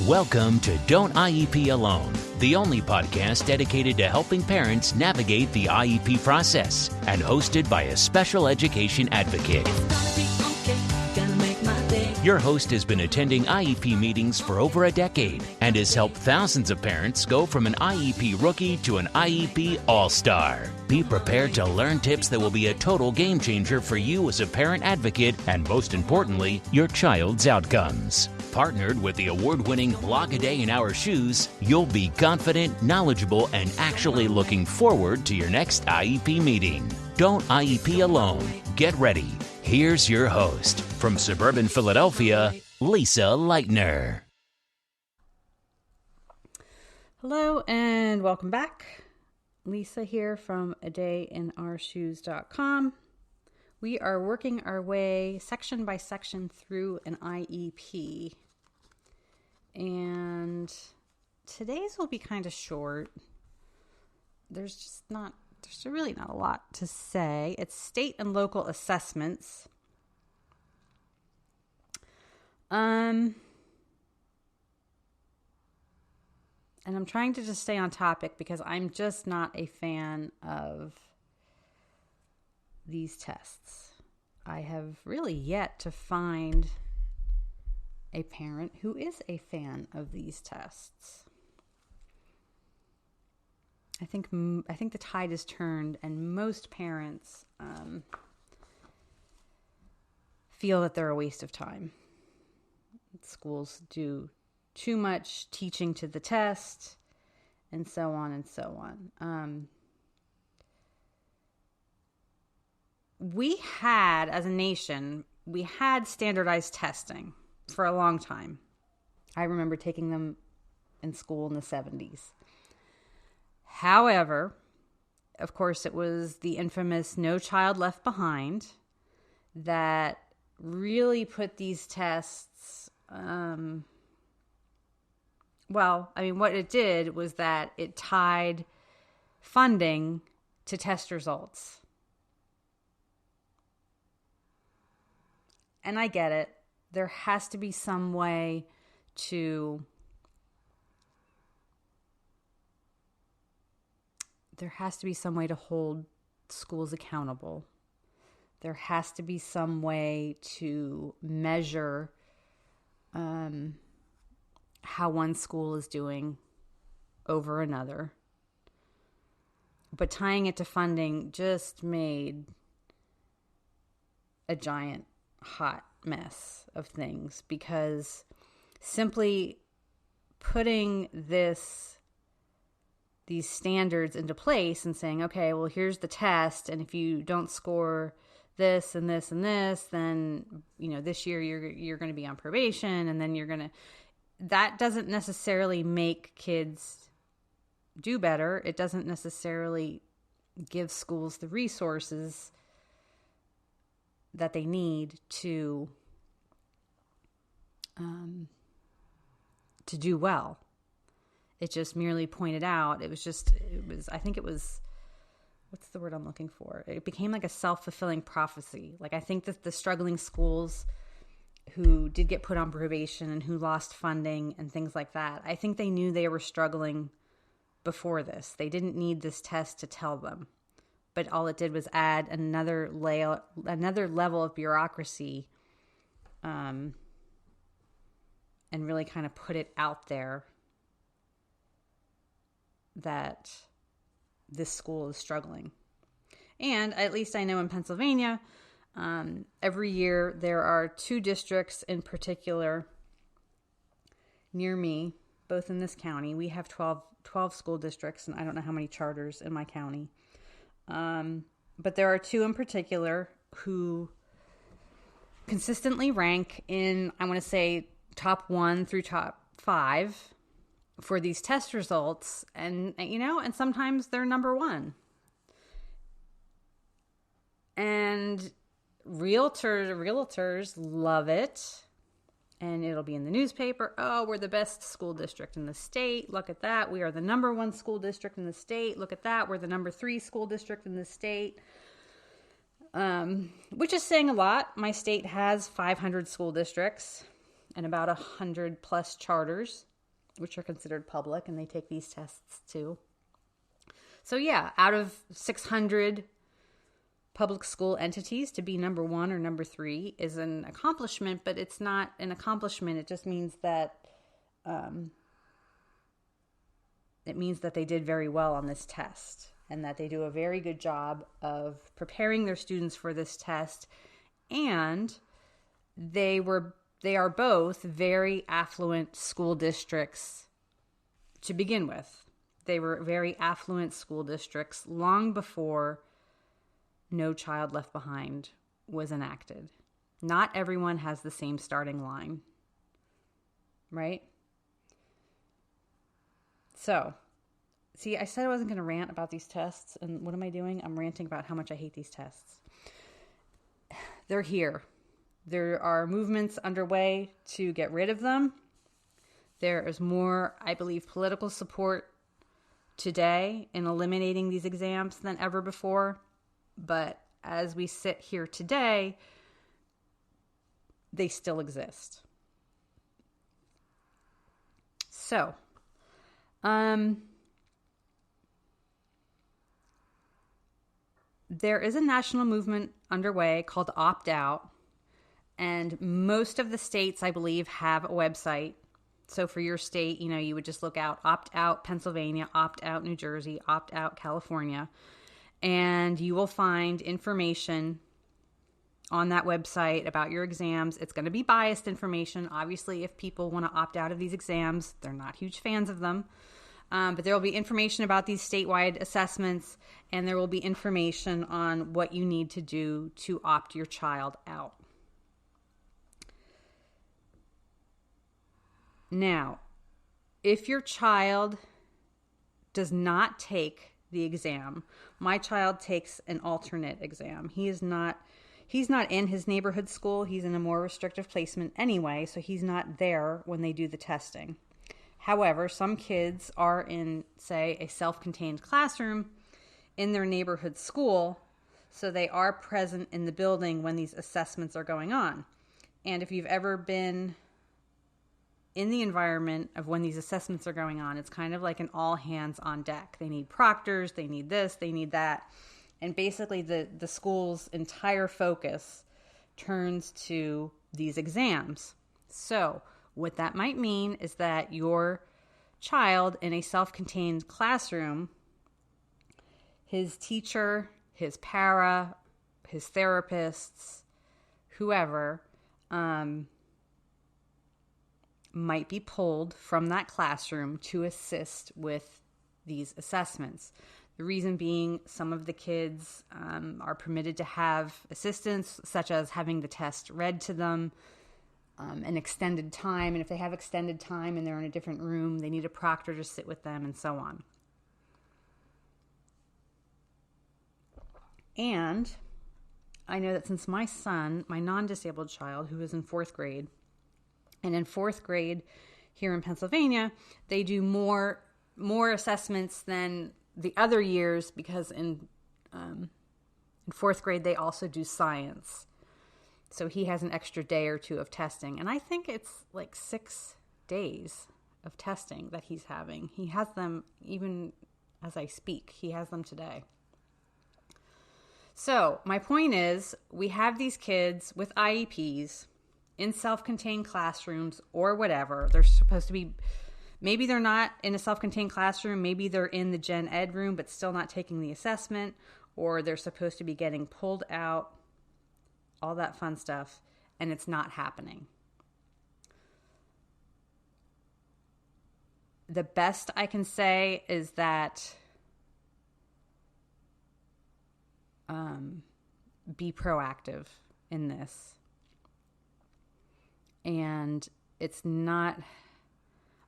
Welcome to Don't IEP Alone, the only podcast dedicated to helping parents navigate the IEP process and hosted by a special education advocate. Your host has been attending IEP meetings for over a decade and has helped thousands of parents go from an IEP rookie to an IEP all-star. Be prepared to learn tips that will be a total game changer for you as a parent advocate and, most importantly, your child's outcomes. Partnered with the award-winning Blog a Day in Our Shoes, you'll be confident, knowledgeable, and actually looking forward to your next IEP meeting. Don't IEP alone. Get ready. Here's your host, from suburban Philadelphia, Lisa Leitner. Hello and welcome back. Lisa here from adayinourshoes.com. We are working our way section by section through an IEP. And today's will be kind of short. There's really not a lot to say. It's state and local assessments. And I'm trying to just stay on topic because I'm just not a fan of these tests. I have really yet to find a parent who is a fan of these tests. I think the tide has turned, and most parents feel that they're a waste of time. Schools do too much teaching to the test, and so on and so on. We had, as a nation, standardized testing for a long time. I remember taking them in school in the 70s. However, of course, it was the infamous No Child Left Behind that really put these tests, what it did was that it tied funding to test results. And I get it. There has to be some way to hold schools accountable. There has to be some way to measure how one school is doing over another. But tying it to funding just made a giant hot mess of things, because simply putting these standards into place and saying, okay, well, here's the test, and if you don't score this and this and this, then, this year you're going to be on probation, and then that doesn't necessarily make kids do better. It doesn't necessarily give schools the resources that they need to do well. It just merely pointed out, what's the word I'm looking for? It became like a self-fulfilling prophecy. Like, I think that the struggling schools who did get put on probation and who lost funding and things like that, I think they knew they were struggling before this. They didn't need this test to tell them. But all it did was add another level of bureaucracy, and really kind of put it out there that this school is struggling. And at least I know in Pennsylvania, every year there are 2 districts in particular near me, both in this county. We have 12 school districts, and I don't know how many charters in my county. But there are 2 in particular who consistently rank in, I want to say, top 1 through top 5 for these test results. And sometimes they're number 1. And realtors love it. And it'll be in the newspaper. Oh, we're the best school district in the state. Look at that. We are the number 1 school district in the state. Look at that. We're the number 3 school district in the state. Which is saying a lot. My state has 500 school districts. and about 100 plus charters, which are considered public, and they take these tests too. So yeah, out of 600 public school entities, to be number 1 or number 3 is an accomplishment, but it's not an accomplishment. It just means that they did very well on this test, and that they do a very good job of preparing their students for this test. And they are both very affluent school districts to begin with. They were very affluent school districts long before No Child Left Behind was enacted. Not everyone has the same starting line, right? So, see, I said I wasn't going to rant about these tests, and what am I doing? I'm ranting about how much I hate these tests. They're here. There are movements underway to get rid of them. There is more, I believe, political support today in eliminating these exams than ever before. But as we sit here today, they still exist. So, there is a national movement underway called Opt Out, and most of the states, I believe, have a website. So for your state, you would just look out Opt Out Pennsylvania, Opt Out New Jersey, Opt Out California, and you will find information on that website about your exams. It's going to be biased information. Obviously, if people want to opt out of these exams, they're not huge fans of them. But there will be information about these statewide assessments, and there will be information on what you need to do to opt your child out. Now, if your child does not take the exam, my child takes an alternate exam. He's not in his neighborhood school. He's in a more restrictive placement anyway, so he's not there when they do the testing. However, some kids are in, say, a self-contained classroom in their neighborhood school, so they are present in the building when these assessments are going on. And if you've ever been in the environment of when these assessments are going on, it's kind of like an all hands on deck. They need proctors, they need this, they need that. And basically the school's entire focus turns to these exams. So what that might mean is that your child in a self-contained classroom, his teacher, his para, his therapists, whoever, might be pulled from that classroom to assist with these assessments. The reason being, some of the kids are permitted to have assistance, such as having the test read to them an extended time. And if they have extended time and they're in a different room, they need a proctor to sit with them and so on. And I know that since my son, my non-disabled child, who is in 4th grade, and in 4th grade here in Pennsylvania, they do more assessments than the other years, because in 4th grade they also do science. So he has an extra day or two of testing. And I think it's like 6 days of testing that he's having. He has them even as I speak. He has them today. So my point is, we have these kids with IEPs in self-contained classrooms or whatever. They're supposed to be, maybe they're not in a self-contained classroom, maybe they're in the gen ed room but still not taking the assessment, or they're supposed to be getting pulled out, all that fun stuff, and it's not happening. The best I can say is that be proactive in this. And it's not,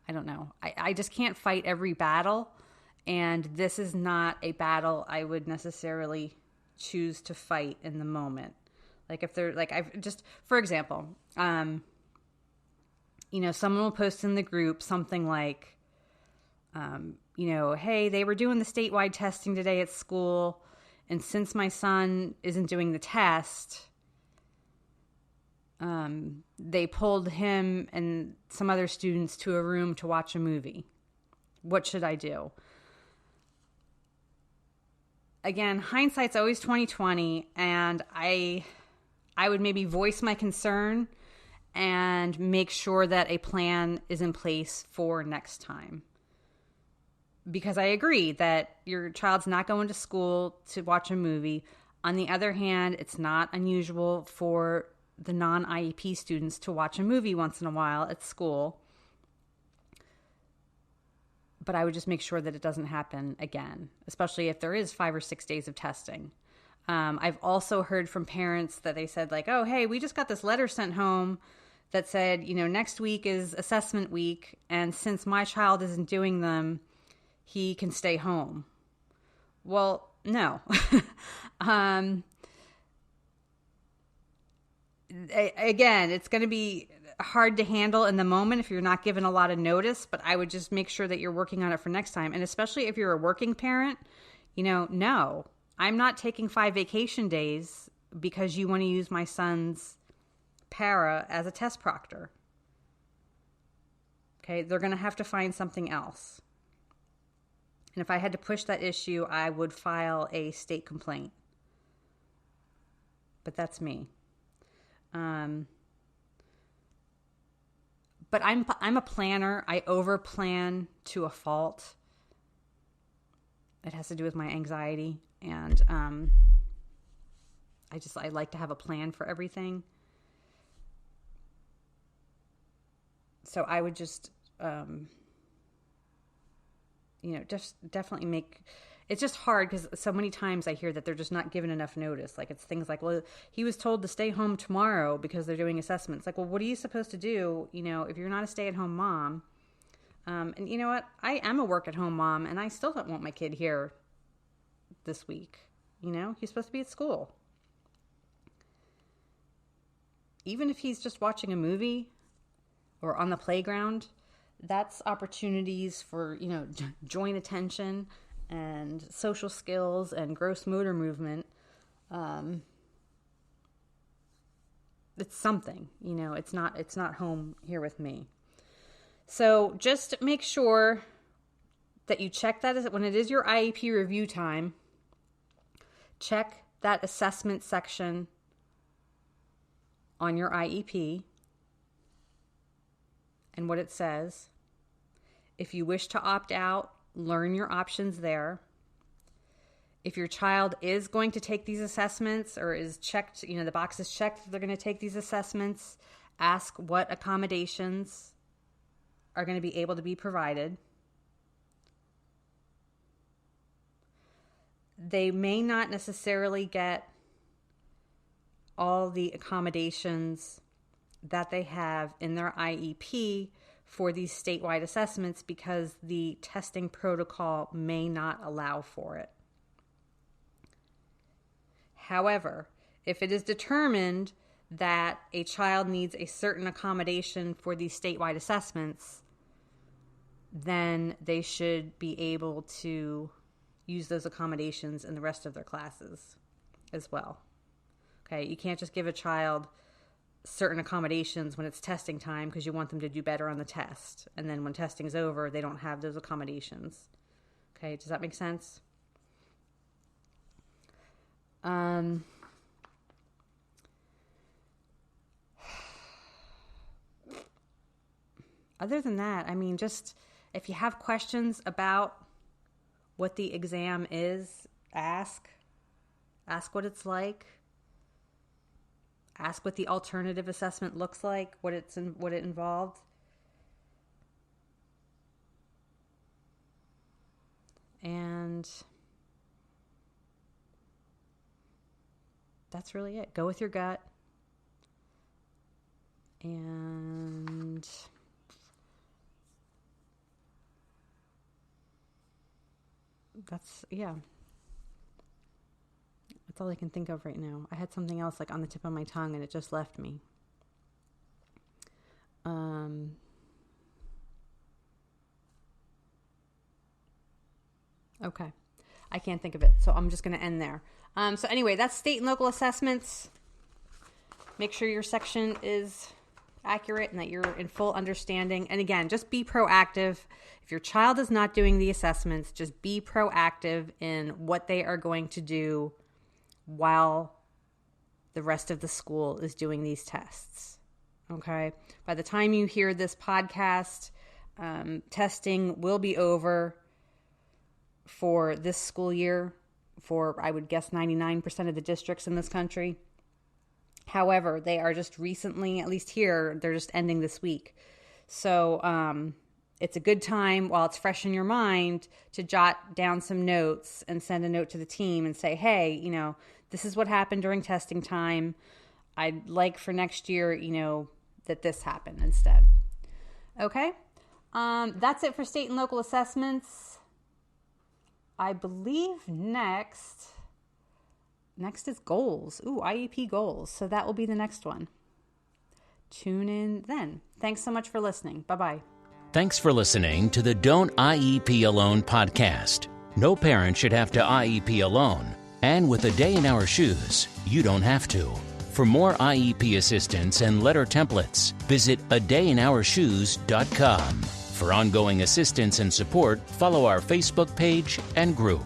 I don't know. I just can't fight every battle. And this is not a battle I would necessarily choose to fight in the moment. Like if they're like, I've just, for example, someone will post in the group something like, hey, they were doing the statewide testing today at school. And since my son isn't doing the test, they pulled him and some other students to a room to watch a movie. What should I do? Again, hindsight's always 20/20, and I would maybe voice my concern and make sure that a plan is in place for next time. Because I agree that your child's not going to school to watch a movie. On the other hand, it's not unusual for the non-IEP students to watch a movie once in a while at school. But I would just make sure that it doesn't happen again, especially if there is 5 or 6 days of testing. I've also heard from parents that they said like, oh, hey, we just got this letter sent home that said, next week is assessment week. And since my child isn't doing them, he can stay home. Well, no. Again, it's going to be hard to handle in the moment if you're not given a lot of notice, but I would just make sure that you're working on it for next time. And especially if you're a working parent, no, I'm not taking 5 vacation days because you want to use my son's para as a test proctor. Okay, they're going to have to find something else. And if I had to push that issue, I would file a state complaint. But that's me. But I'm a planner. I overplan to a fault. It has to do with my anxiety, and I like to have a plan for everything. So I would just just definitely make. It's just hard because so many times I hear that they're just not given enough notice. Like it's things like, well, he was told to stay home tomorrow because they're doing assessments. Like, well, what are you supposed to do, if you're not a stay-at-home mom? And you know what? I am a work-at-home mom, and I still don't want my kid here this week. He's supposed to be at school. Even if he's just watching a movie or on the playground, that's opportunities for, joint attention and social skills and gross motor movement. It's something, it's not home here with me. So just make sure that you check that when it is your IEP review time, check that assessment section on your IEP and what it says. If you wish to opt out, learn your options there. If your child is going to take these assessments or is checked, the box is checked that they're going to take these assessments, ask what accommodations are going to be able to be provided. They may not necessarily get all the accommodations that they have in their IEP for these statewide assessments because the testing protocol may not allow for it. However, if it is determined that a child needs a certain accommodation for these statewide assessments, then they should be able to use those accommodations in the rest of their classes as well. Okay, you can't just give a child certain accommodations when it's testing time because you want them to do better on the test. And then when testing's over, they don't have those accommodations. Okay, does that make sense? Other than that, just if you have questions about what the exam is, ask what it's like. Ask what the alternative assessment looks like, what it involved. And that's really it. Go with your gut. And that's all I can think of right now. I had something else on the tip of my tongue and it just left me. Okay. I can't think of it, so I'm just going to end there. So anyway, that's state and local assessments. make sure your section is accurate and that you're in full understanding. And again, just be proactive. If your child is not doing the assessments, just be proactive in what they are going to do while the rest of the school is doing these tests. Okay? By the time you hear this podcast, testing will be over for this school year for, I would guess, 99% of the districts in this country. However, they are just recently, at least here, they're just ending this week. So it's a good time, while it's fresh in your mind, to jot down some notes and send a note to the team and say, hey, you know, this is what happened during testing time. I'd like for next year, you know, that this happened instead. Okay? That's it for state and local assessments. I believe next is goals. Ooh, IEP goals. So that will be the next one. Tune in then. Thanks so much for listening. Bye-bye. Thanks for listening to the Don't IEP Alone podcast. No parent should have to IEP alone. And with A Day in Our Shoes, you don't have to. For more IEP assistance and letter templates, visit adayinourshoes.com. For ongoing assistance and support, follow our Facebook page and group.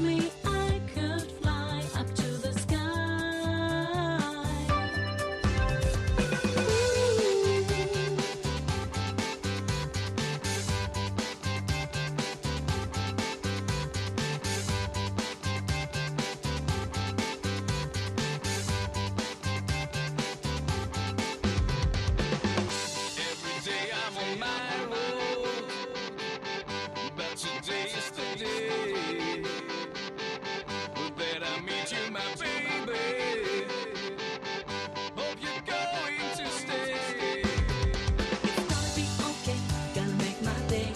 Me, I could fly up to the sky. Every day I'm on my road, but today is the day that I meet you, my baby. Hope you're going to stay. It's gonna be okay, gonna make my day.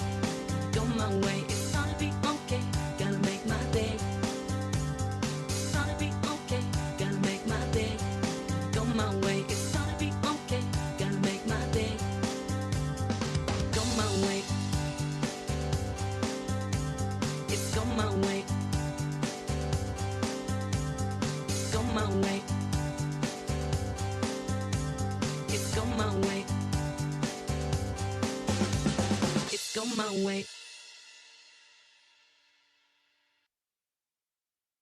Go my way, it's gonna be okay, gonna make my day. It's gonna be okay, gonna make my day. Go my way, it's gonna be okay, gonna make my day. Go my way. It's go my way. My way. It's go my way. It's go my way.